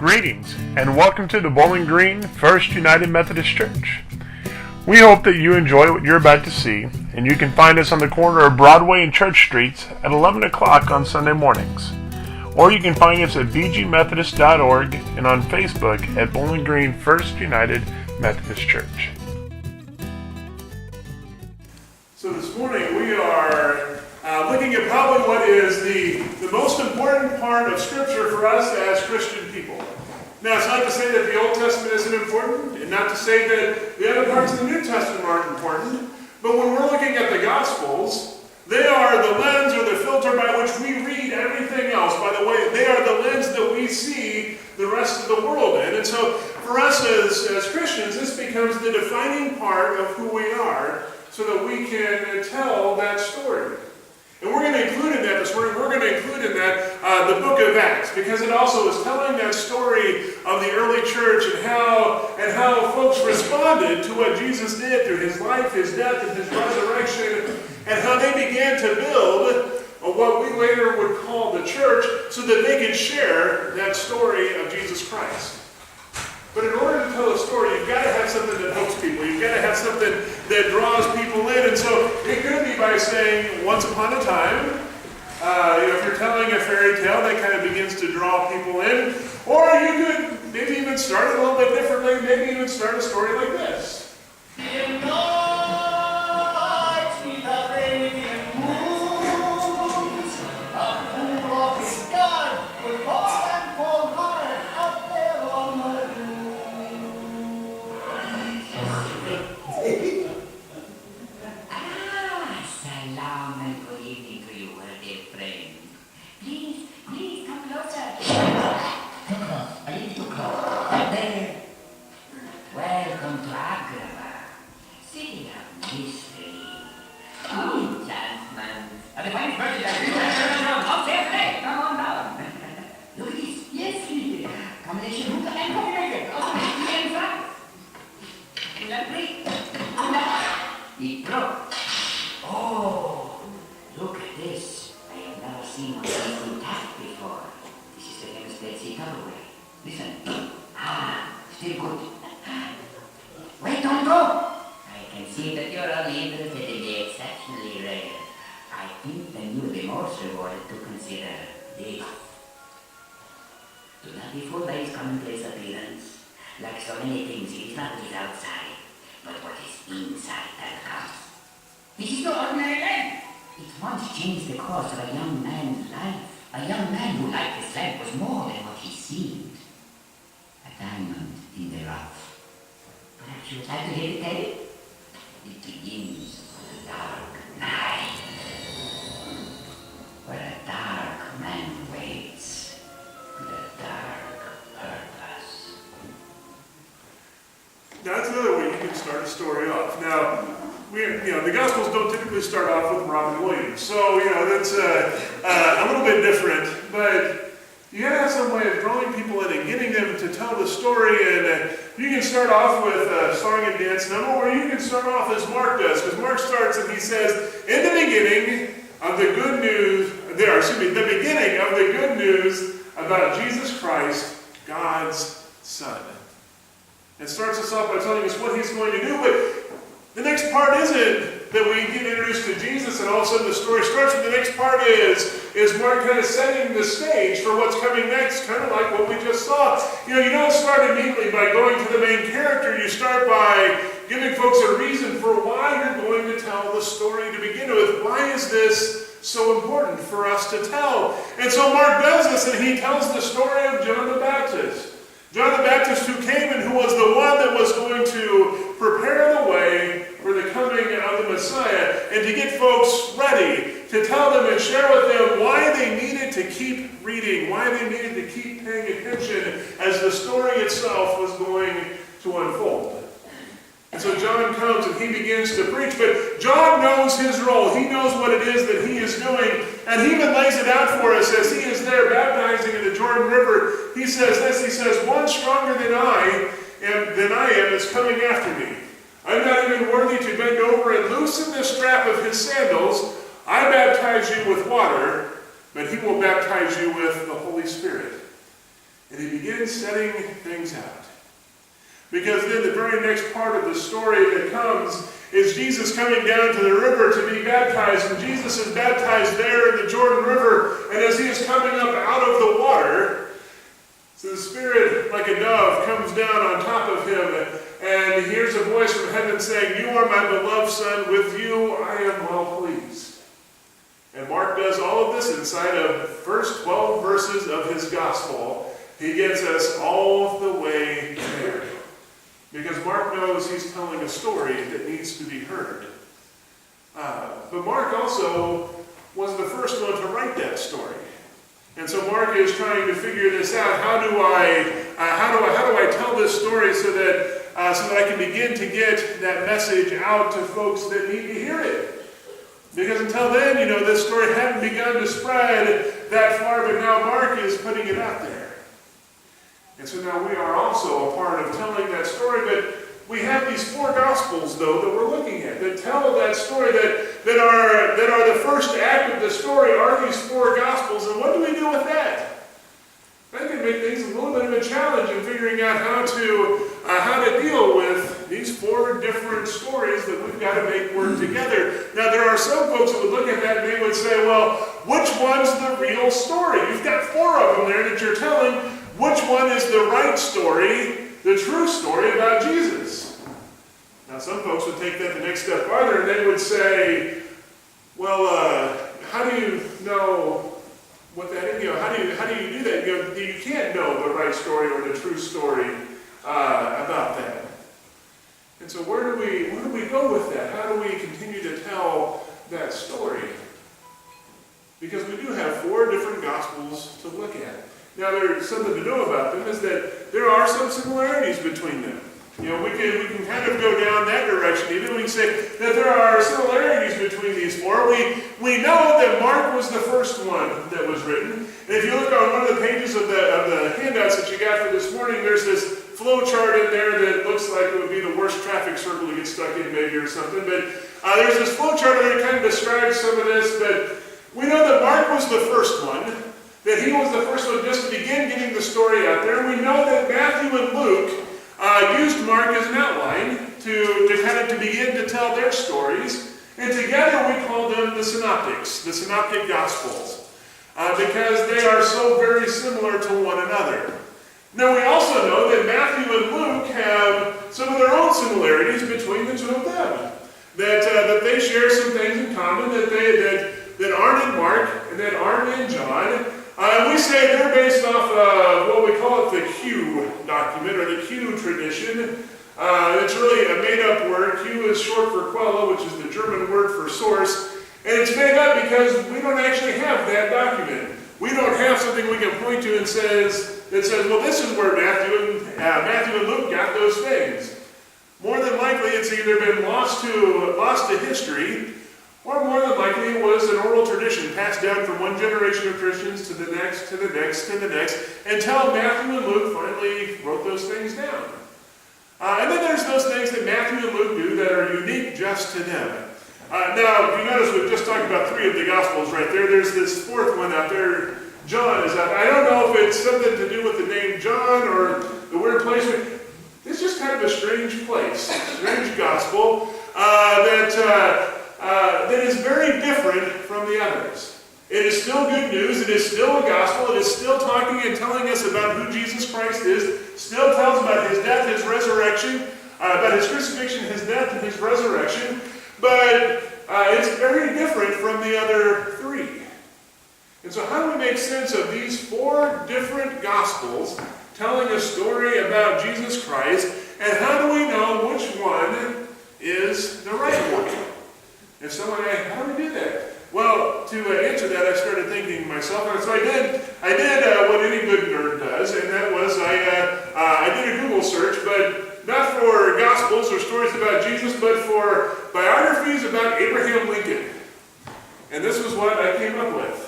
Greetings and welcome to the Bowling Green First United Methodist Church. We hope that you enjoy what you're about to see, and you can find us on the corner of Broadway and Church Streets at 11 o'clock on Sunday mornings. Or you can find us at bgmethodist.org and on Facebook at Bowling Green First United Methodist Church. So this morning we are looking at probably what is the most important part of Scripture for us as Christian people. Now, it's not to say that the Old Testament isn't important, and not to say that the other parts of the New Testament aren't important, but when we're looking at the Gospels, they are the lens or the filter by which we read everything else. By the way, they are the lens that we see the rest of the world in. And so for us as Christians, this becomes the defining part of who we are so that we can tell that story. And we're going to include in that this morning, we're going to include in that the book of Acts, because it also is telling that story of the early church and how folks responded to what Jesus did through his life, his death, and his resurrection, and how they began to build what we later would call the church so that they could share that story of Jesus Christ. But in order to tell a story, you've got to have something that hooks people. You've got to have something that draws people in. And so it could be by saying, once upon a time, if you're telling a fairy tale, that kind of begins to draw people in. Or you could maybe even start it a little bit differently, maybe even start a story like this. That's another way you can start a story off. Now, the Gospels don't typically start off with Robin Williams, so that's a little bit different. But you gotta have some way of drawing people in and getting them to tell the story. And you can start off with a song and dance number, or you can start off as Mark does, because Mark starts and he says, "In the beginning of the good news, the beginning of the good news about Jesus Christ, God's Son." It starts us off by telling us what he's going to do, but the next part isn't that we get introduced to Jesus and all of a sudden the story starts, but the next part is Mark kind of setting the stage for what's coming next, kind of like what we just saw. You don't start immediately by going to the main character. You start by giving folks a reason for why you're going to tell the story to begin with. Why is this so important for us to tell? And so Mark does this, and he tells the story of John the Baptist. John the Baptist, who came and who was the one that was going to prepare the way for the coming of the Messiah, and to get folks ready, to tell them and share with them why they needed to keep reading, why they needed to keep paying attention as the story itself was going to unfold. And so John comes and he begins to preach, but John knows his role. He knows what it is that he is doing, and he even lays it out for us as he is there baptizing in the Jordan River. He says this, he says, "One stronger than I am is coming after me. I'm not even worthy to bend over and loosen the strap of his sandals. I baptize you with water, but he will baptize you with the Holy Spirit." And he begins setting things out. Because then the very next part of the story that comes is Jesus coming down to the river to be baptized. And Jesus is baptized there in the Jordan River. And as he is coming up out of the water, so the Spirit, like a dove, comes down on top of him. And he hears a voice from heaven saying, "You are my beloved Son. With you I am well pleased." And Mark does all of this inside of the first 12 verses of his gospel. He gets us all the way there. Because Mark knows he's telling a story that needs to be heard. But Mark also was the first one to write that story. And so Mark is trying to figure this out. How do I tell this story so that I can begin to get that message out to folks that need to hear it? Because until then, this story hadn't begun to spread that far, but now Mark is putting it out there. And so now we are also a part of telling that story, but we have these 4 Gospels, though, that we're looking at, that tell that story, that are the first act of the story are these 4 Gospels. And what do we do with that? That can make things a little bit of a challenge in figuring out how to deal with these 4 different stories that we've got to make work together. Now, there are some folks that would look at that and they would say, well, which one's the real story? You've got 4 of them there that you're telling. Which one is the right story, the true story about Jesus? Now, some folks would take that the next step farther and they would say, well, how do you know what that is? How do you do that? You can't know the right story or the true story about that. And so where do we go with that? How do we continue to tell that story? Because we do have 4 different Gospels to look at. Now, there's something to know about them is that there are some similarities between them. We can kind of go down that direction. Even we can say that there are similarities between these 4. We know that Mark was the first one that was written. And if you look on one of the pages of the handouts that you got for this morning, there's this flow chart in there that looks like it would be the worst traffic circle to get stuck in maybe or something. But there's this flow chart that kind of describes some of this. But we know that Mark was the first one. That he was the first one just to begin getting the story out there. We know that Matthew and Luke used Mark as an outline to begin to tell their stories. And together we call them the Synoptics, the Synoptic Gospels, because they are so very similar to one another. Now we also know that Matthew and Luke have some of their own similarities between the 2 of them. That they share some things in common that aren't in Mark and that aren't in John. We say they're based off of what we call it the Q document, or the Q tradition. It's really a made-up word. Q is short for Quelle, which is the German word for source. And it's made up because we don't actually have that document. We don't have something we can point to that says, well, this is where Matthew and Luke got those things. More than likely, it's either been lost to history, or more than likely it was an oral tradition passed down from one generation of Christians to the next, to the next, to the next, until Matthew and Luke finally wrote those things down. And then there's those things that Matthew and Luke do that are unique just to them. Now, if you notice, we've just talked about 3 of the Gospels right there. There's this 4th one out there. John is out. I don't know if it's something to do with the name John or the weird placement. It's just kind of a strange place, a strange gospel that is very different from the others. It is still good news. It is still a gospel. It is still talking and telling us about who Jesus Christ is. Still tells about his death, his resurrection, about his crucifixion, his death, and his resurrection. But it's very different from the other 3. And so how do we make sense of these 4 different gospels telling a story about Jesus Christ, and how do we know which one is the right one? If someone asks, how do we do that? Well, to answer that, I started thinking to myself, and so I did what any good nerd does, and that was I did a Google search, but not for Gospels or stories about Jesus, but for biographies about Abraham Lincoln. And this was what I came up with.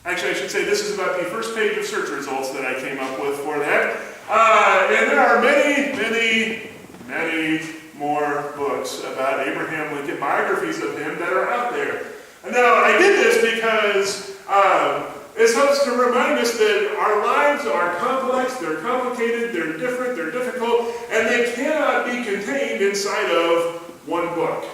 Actually, I should say this is about the first page of search results that I came up with for that. And there are many, many, many more books about Abraham Lincoln, biographies of him that are out there. Now, I did this because it helps to remind us that our lives lives are complex, they're complicated, they're different, they're difficult, and they cannot be contained inside of one book.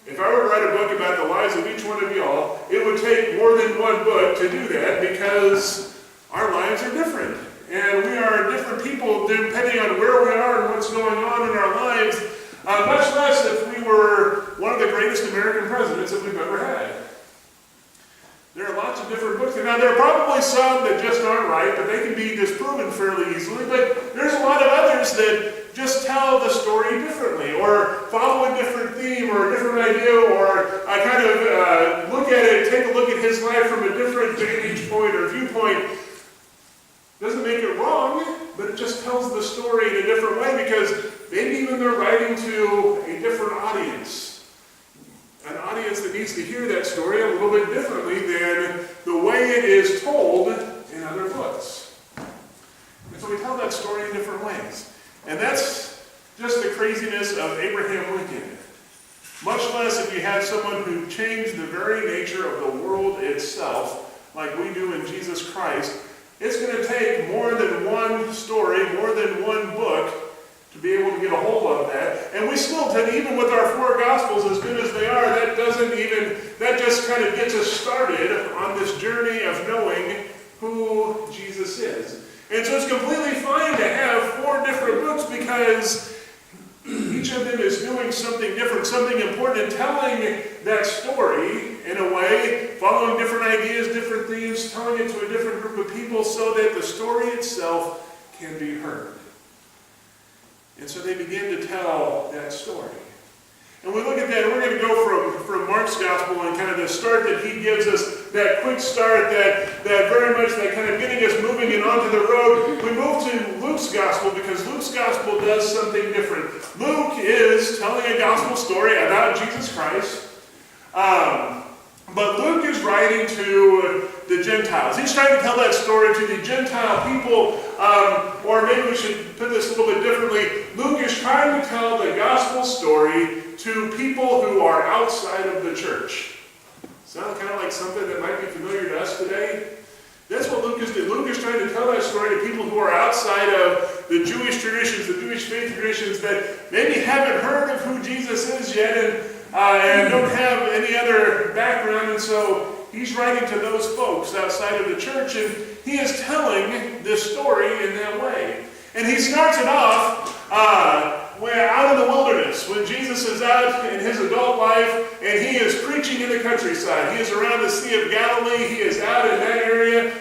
If I were to write a book about the lives of each one of y'all, it would take more than one book to do that because our lives are different. And we are different people depending on where we are and what's going on in our lives, much less if we were one of the greatest American presidents that we've ever had. There are lots of different books. Now, there are probably some that just aren't right, but they can be disproven fairly easily. But there's a lot of others that just tell the story differently, or follow a different theme, or a different idea, or kind of look at it, take a look at his life from a different vantage point or viewpoint. Doesn't make it wrong, but it just tells the story in a different way because maybe even they're writing to a different audience. An audience that needs to hear that story a little bit differently than the way it is told in other books. And so we tell that story in different ways. And that's just the craziness of Abraham Lincoln. Much less if you have someone who changed the very nature of the world itself, like we do in Jesus Christ. It's going to take more than one story, more than one book, to be able to get a hold of that. And we still tend, even with our 4 Gospels, as good as they are, that just kind of gets us started on this journey of knowing who Jesus is. And so it's completely fine to have 4 different books because each of them is doing something different, something important, and telling that story in a way, following different ideas, different themes, telling it to a different group of people so that the story itself can be heard. And so they begin to tell that story. And we look at that, and we're going to go from Mark's Gospel and kind of the start that he gives us, that quick start, that very much that kind of getting us moving and onto the road. We move to Luke's Gospel because Luke's Gospel does something different. Luke is telling a gospel story about Jesus Christ. But Luke is writing to the Gentiles. He's trying to tell that story to the Gentile people, or maybe we should put this a little bit differently. Luke is trying to tell the gospel story to people who are outside of the church. Sound kind of like something that might be familiar to us today? That's what Luke is doing. Luke is trying to tell that story to people who are outside of the Jewish traditions, the Jewish faith traditions, that maybe haven't heard of who Jesus is yet and don't have any other background. And so he's writing to those folks outside of the church, and he is telling this story in that way. And he starts it off out in the wilderness, when Jesus is out in his adult life, and he is preaching in the countryside. He is around the Sea of Galilee. He is out in that area.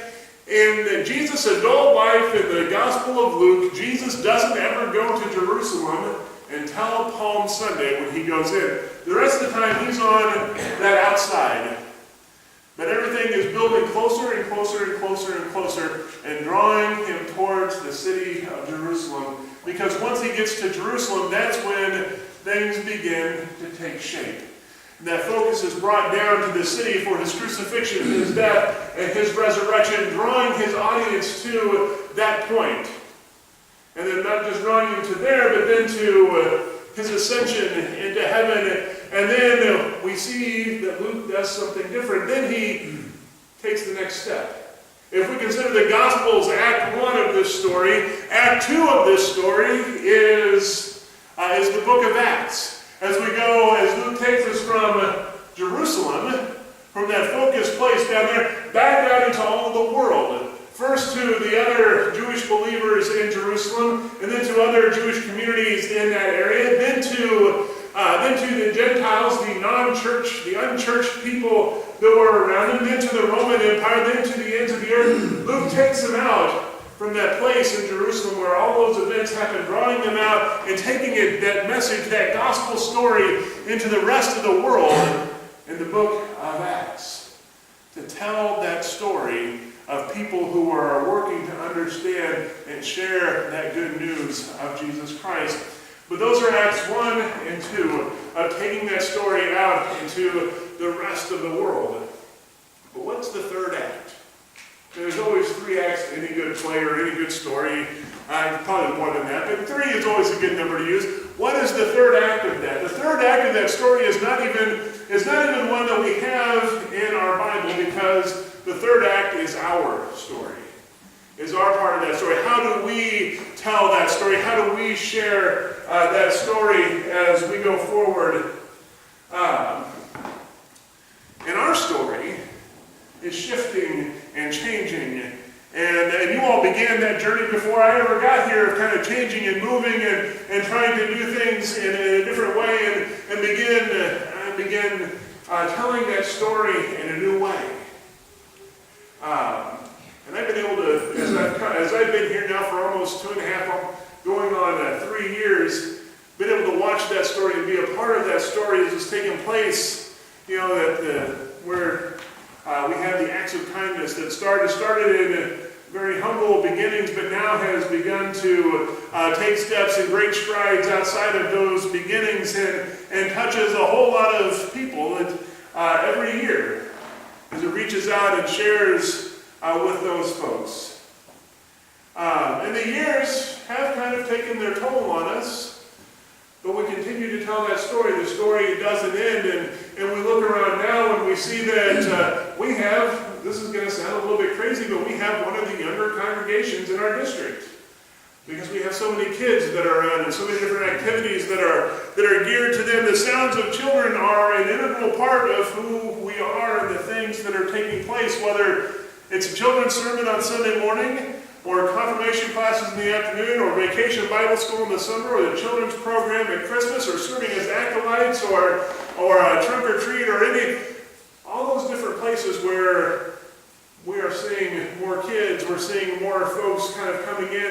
In Jesus' adult life, in the Gospel of Luke, Jesus doesn't ever go to Jerusalem until Palm Sunday when he goes in. The rest of the time, he's on that outside. But everything is building closer and closer and closer and closer and drawing him towards the city of Jerusalem. Because once he gets to Jerusalem, that's when things begin to take shape. And that focus is brought down to the city for his crucifixion, his death, and his resurrection, drawing his audience to that point. And then not just drawing him to there, but then to his ascension into heaven. And then we see that Luke does something different. Then he takes the next step. If we consider the Gospels Act 1 of this story, Act 2 of this story is the book of Acts. As Luke takes us from Jerusalem, from that focused place down there, back out into all the world. First to the other Jewish believers in Jerusalem, and then to other Jewish communities in that area, then to the Gentiles, the non-church, the unchurched people that were around him, then to the Roman Empire, then to the ends of the earth. Luke takes them out from that place in Jerusalem where all those events happen, drawing them out and taking that message, that gospel story, into the rest of the world in the book of Acts. To tell that story of people who are working to understand and share that good news of Jesus Christ. But those are Acts 1 and 2, of taking that story out into the rest of the world. But what's the third act? There's always 3 acts in any good play or any good story. Probably more than that, but 3 is always a good number to use. What is the third act of that? The third act of that story is not even one that we have in our Bible, because the third act is our story. is our part of that story. How do we tell that story? How do we share that story as we go forward? And our story is shifting and changing. And you all began that journey before I ever got here of kind of changing and moving and trying to do things in a different way and begin telling that story in a new way. And I've been able to, as I've been here now for almost 2.5, going on 3 years, been able to watch that story and be a part of that story as it's taking place. You know, where we have the acts of kindness that started in very humble beginnings, but now has begun to take steps and great strides outside of those beginnings and touches a whole lot of people every year as it reaches out and shares with those folks. And the years have kind of taken their toll on us, but we continue to tell that story. The story doesn't end, and we look around now and we see that we have, this is going to sound a little bit crazy, but we have one of the younger congregations in our district. Because we have so many kids that are around and so many different activities that are geared to them. The sounds of children are an integral part of who we are and the things that are taking place, whether it's a children's sermon on Sunday morning, or confirmation classes in the afternoon, or vacation Bible school in the summer, or the children's program at Christmas, or serving as acolytes, or a trunk or treat, or all those different places where we are seeing more kids, we're seeing more folks kind of coming in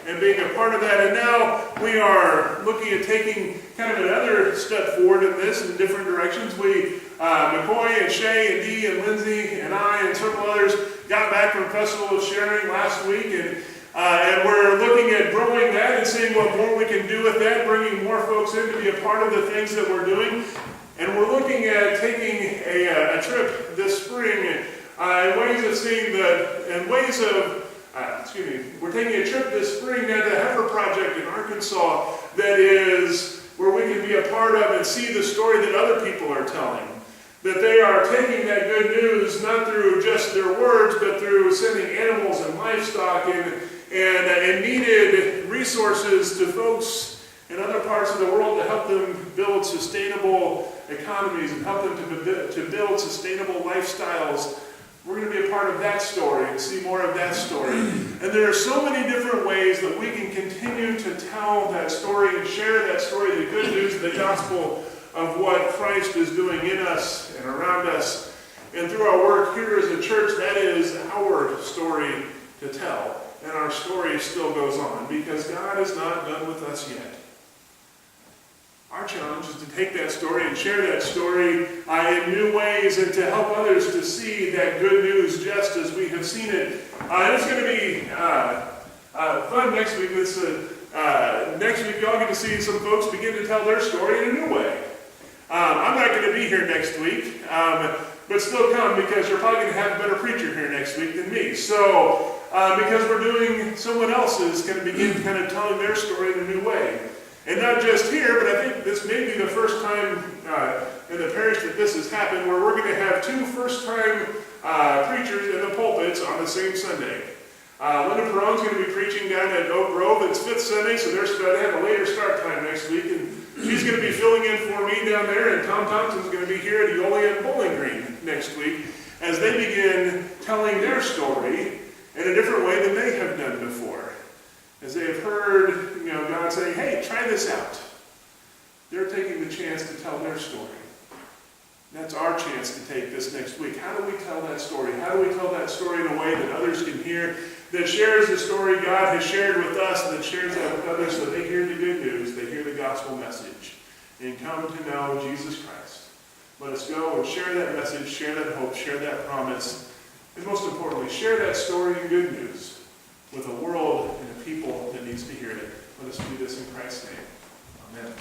and being a part of that. And now we are looking at taking kind of another step forward in this in different directions. McCoy and Shay and Dee and Lindsay and I and several others got back from Festival of Sharing last week, and we're looking at growing that and seeing what more we can do with that, bringing more folks in to be a part of the things that we're doing. And we're looking at taking a trip this spring we're taking a trip this spring down to the Heifer Project in Arkansas that is where we can be a part of and see the story that other people are telling. That they are taking that good news not through just their words, but through sending animals and livestock and needed resources to folks in other parts of the world to help them build sustainable economies and help them to build sustainable lifestyles. We're going to be a part of that story and see more of that story. And there are so many different ways that we can continue to tell that story and share that story, the good news of the gospel of what Christ is doing in us and around us. And through our work here as a church, that is our story to tell. And our story still goes on because God is not done with us yet. Our challenge is to take that story and share that story in new ways and to help others to see that good news just as we have seen it. And it's going to be fun next week. Next week, y'all get to see some folks begin to tell their story in a new way. I'm not going to be here next week, but still come because you're probably going to have a better preacher here next week than me. So, because we're doing, someone else is going to begin kind of telling their story in a new way. And not just here, but I think this may be the first time in the parish that this has happened, where we're going to have two first-time preachers in the pulpits on the same Sunday. Linda Perron's going to be preaching down at Oak Grove. It's 5th Sunday, so they're going to have a later start time next week. And she's going to be filling in for me down there, and Tom Thompson's going to be here at Eolian Bowling Green next week as they begin telling their story in a different way than they have done before. As they have heard, God saying, hey, try this out. They're taking the chance to tell their story. That's our chance to take this next week. How do we tell that story? How do we tell that story in a way that others can hear, that shares the story God has shared with us, and that shares that with others so they hear the good news, they hear the gospel message, and come to know Jesus Christ. Let us go and share that message, share that hope, share that promise, and most importantly, share that story and good news with a world and a people that needs to hear it. Let us do this in Christ's name. Amen.